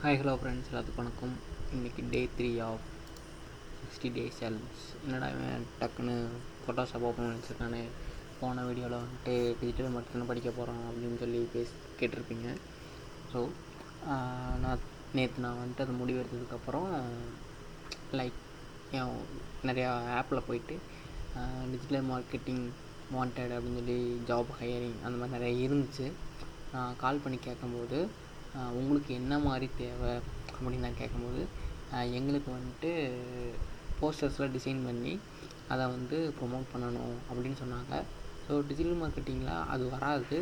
Hi hello friends, எல்லாத்துக்கும் வணக்கம். இன்றைக்கி டே 3 ஆஃப் 60 டேஸ் சேலஞ்ச். என்னடா இவன் டக்குன்னு ஃபோட்டோஷாப் ஓப்பன் பண்ணி வச்சுருக்கானே, போன வீடியோவில் வந்துட்டு டிஜிட்டல் மார்க்கெட்டிங் படிக்க போகிறான் அப்படின்னு சொல்லி கேட்டிருப்பீங்க. ஸோ நான் வந்துட்டு அது முடிவு எடுத்ததுக்கப்புறம் லைக் நிறையா ஆப்பில் போயிட்டு டிஜிட்டல் மார்க்கெட்டிங் வாண்டட் அப்படின்னு சொல்லி ஜாப் ஹையரிங் அந்த மாதிரி நிறைய இருந்துச்சு. நான் கால் பண்ணி கேட்கும்போது உங்களுக்கு என்ன மாதிரி தேவை அப்படின்னு நான் கேட்கும்போது எங்களுக்கு வந்துட்டு போஸ்டர்ஸ்லாம் டிசைன் பண்ணி அதை வந்து ப்ரொமோட் பண்ணணும் அப்படின்னு சொன்னாங்க. ஸோ டிஜிட்டல் மார்க்கெட்டிங்கில் அது வராது.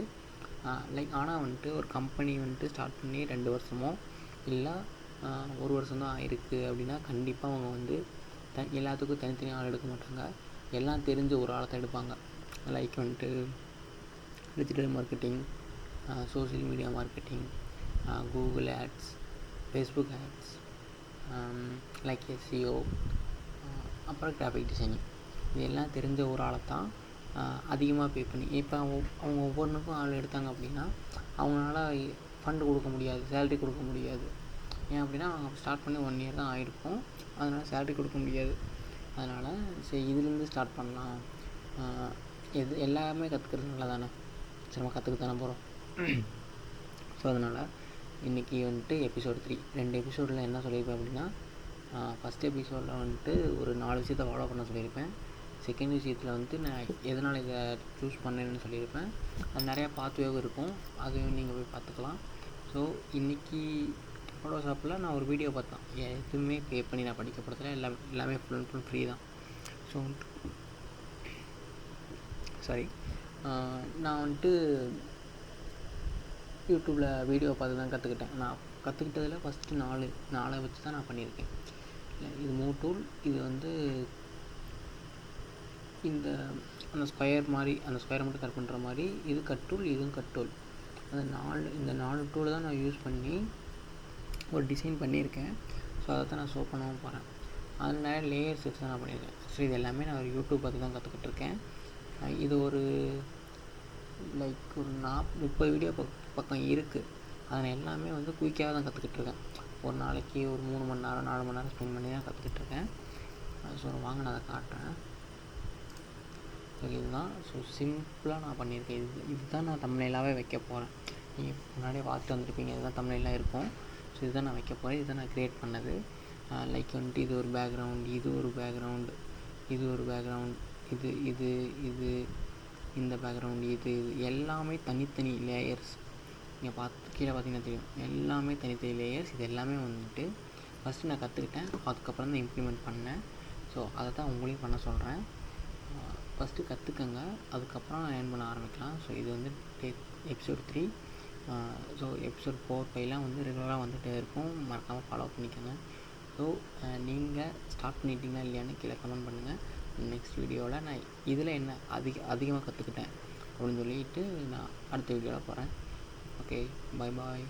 ஆனால் வந்துட்டு ஒரு கம்பெனி வந்துட்டு ஸ்டார்ட் பண்ணி 2 வருஷமோ இல்லை 1 வருஷம் தான் ஆயிருக்கு அப்படின்னா கண்டிப்பாக அவங்க வந்து எல்லாத்துக்கும் தனித்தனி ஆள் எடுக்க மாட்டாங்க. எல்லாம் தெரிஞ்ச ஒரு ஆளை தான் எடுப்பாங்க. லைக் வந்துட்டு digital marketing, social media marketing, Google ads, Facebook ads, like SEO, அப்புறம் கிராஃபிக் டிசைனிங். இது எல்லாம் தெரிஞ்ச ஒரு ஆளை தான் அதிகமாக பே பண்ணி இப்போ அவங்க ஒவ்வொன்றுக்கும் ஆள் எடுத்தாங்க அப்படின்னா அவங்களால ஃபண்டு கொடுக்க முடியாது, சேலரி கொடுக்க முடியாது. ஏன் அப்படின்னா அவங்க ஸ்டார்ட் பண்ணி 1 இயர் தான் ஆகிருக்கும். அதனால் சேலரி கொடுக்க முடியாது. அதனால் சரி, இதுலேருந்து ஸ்டார்ட் பண்ணலாம். எல்லாமே கற்றுக்கிறது நல்லா தானே, சரி நம்ம கற்றுக்க தானே போகிறோம். ஸோ அதனால் இன்றைக்கி வந்துட்டு எபிசோட் 3 2 எபிசோடில் என்ன சொல்லியிருப்பேன் அப்படின்னா, ஃபஸ்ட் எபிசோடில் வந்துட்டு ஒரு 4 விஷயத்தை ஃபாலோ பண்ண சொல்லியிருப்பேன். செகண்ட் விஷயத்தில் வந்துட்டு நான் எதனால் இதை சூஸ் பண்ணேன்னு சொல்லியிருப்பேன். அது நிறையா பாத்வேவும் இருக்கும், அதையும் நீங்கள் போய் பார்த்துக்கலாம். ஸோ இன்றைக்கி ஃபோட்டோஷாப்பில் நான் ஒரு வீடியோ பார்த்தேன். எதுவுமே பே பண்ணி நான் படிக்க போகிறதில்ல, எல்லாமே ஃபுல் அண்ட் ஃபுல் ஃப்ரீ தான். ஸோ நான் வந்துட்டு யூடியூப்பில் வீடியோ பார்த்து தான் கற்றுக்கிட்டேன். நான் கற்றுக்கிட்டதில் ஃபஸ்ட்டு 4 வச்சு தான் நான் பண்ணியிருக்கேன். இது டூல், இது வந்து அந்த ஸ்கொயர் மாதிரி, அந்த ஸ்கொயரை மட்டும் கட் பண்ணுற மாதிரி, இது கட்டூல், இதுவும் கட்டூல். இந்த 4 டூலை தான் நான் யூஸ் பண்ணி ஒரு டிசைன் பண்ணியிருக்கேன். ஸோ அதை தான் நான் ஷோ பண்ணவும் போகிறேன். அதில் நிறைய லேயர்ஸ் வச்சு தான் நான் பண்ணியிருக்கேன். ஸோ இது எல்லாமே நான் ஒரு யூடியூப் பார்த்து தான் கற்றுக்கிட்டு இருக்கேன். இது ஒரு லைக் ஒரு 30 வீடியோ பக்கம் இருக்குது. அதில் எல்லாமே வந்து குயிக்காக தான் கற்றுக்கிட்டுருக்கேன். ஒரு நாளைக்கு ஒரு 3 மணி நேரம் 4 மணி நேரம் ஸ்பெண்ட் பண்ணி தான் கற்றுக்கிட்டுருக்கேன். ஸோ வாங்க நான் அதை காட்டுறேன். ஸோ இதுதான், ஸோ சிம்பிளாக நான் பண்ணியிருக்கேன். இதுதான் நான் தம்ப்நெயிலாகவே வைக்க போகிறேன். நீங்கள் முன்னாடியே பார்த்துட்டு வந்துருப்பீங்க, இதுதான் தம்ப்நெயிலாக இருக்கும். ஸோ இதுதான் நான் வைக்க போகிறேன். இதுதான் நான் க்ரியேட் பண்ணது. லைக் வந்துட்டு இது ஒரு பேக்ரவுண்ட், இது ஒரு பேக்ரவுண்டு, இது ஒரு பேக்ரவுண்ட், இது இந்த பேக்ரவுண்டு, இது எல்லாமே தனித்தனி லேயர்ஸ். நீங்கள் கீழே பார்த்தீங்கன்னா தெரியும், எல்லாமே தனித்தனி லேயர்ஸ். இது எல்லாமே வந்துட்டு ஃபஸ்ட்டு நான் கற்றுக்கிட்டேன், அதுக்கப்புறம் தான் இம்ப்ளிமெண்ட் பண்ணேன். ஸோ அதை தான் உங்களையும் பண்ண சொல்கிறேன். ஃபஸ்ட்டு கற்றுக்கங்க, அதுக்கப்புறம் ஏர்ன் பண்ண ஆரம்பிக்கலாம். ஸோ இது வந்து எபிசோட் 3. ஸோ எபிசோட் 4, 5லாம் வந்து ரெகுலராக வந்துகிட்டே இருக்கும். மறக்காமல் ஃபாலோ பண்ணிக்கோங்க. ஸோ நீங்கள் ஸ்டார்ட் பண்ணிட்டீங்களா இல்லையான்னு கீழே கமெண்ட் பண்ணுங்கள். நெக்ஸ்ட் வீடியோவில் நான் இதில் என்ன அதிகமாக கற்றுக்கிட்டேன் அப்படின்னு சொல்லிட்டு நான் அடுத்த வீடியோவில் போகிறேன். ஓகே, பாய் பாய்.